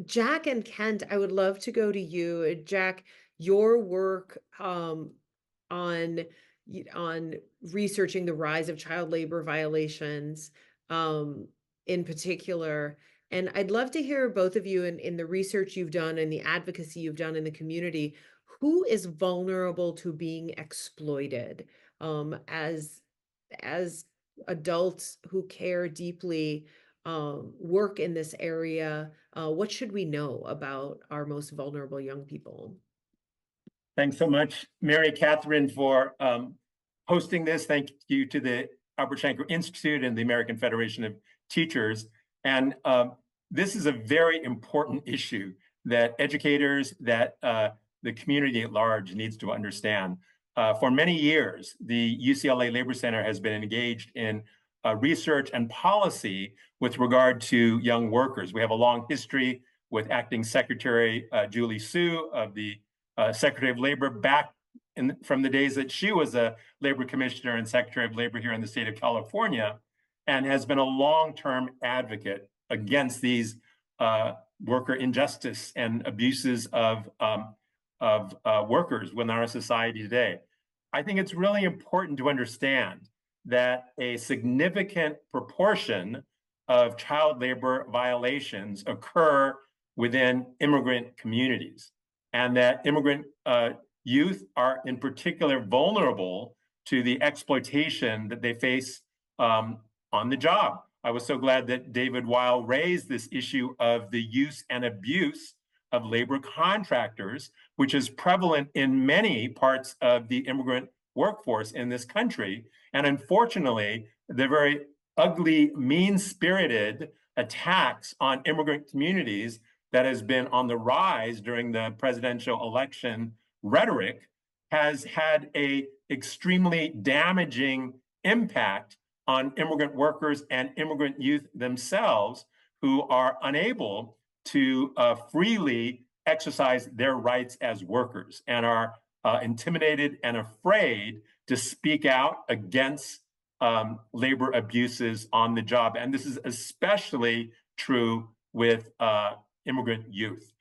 Jack and Kent, I would love to go to you. Jack, your work on on researching the rise of child labor violations, um, in particular. And I'd love to hear both of you in the research you've done and the advocacy you've done in the community. Who is vulnerable to being exploited as adults who care deeply, work in this area? What should we know about our most vulnerable young people? Thanks so much, Mary Catherine, for hosting this. Thank you to the Albert Shanker Institute and the American Federation of Teachers. And this is a very important issue that educators, that the community at large needs to understand. For many years, the UCLA Labor Center has been engaged in research and policy with regard to young workers. We have a long history with Acting Secretary Julie Su of the Secretary of Labor back from the days that she was a labor commissioner and Secretary of Labor here in the state of California, and has been a long-term advocate against these worker injustice and abuses of workers within our society today. I think it's really important to understand that a significant proportion of child labor violations occur within immigrant communities, and that immigrant youth are in particular vulnerable to the exploitation that they face on the job. I was so glad that David Weil raised this issue of the use and abuse of labor contractors, which is prevalent in many parts of the immigrant workforce in this country. And unfortunately, the very ugly, mean-spirited attacks on immigrant communities that has been on the rise during the presidential election rhetoric has had a extremely damaging impact on immigrant workers and immigrant youth themselves, who are unable to freely exercise their rights as workers and are intimidated and afraid to speak out against labor abuses on the job. And this is especially true with immigrant youth.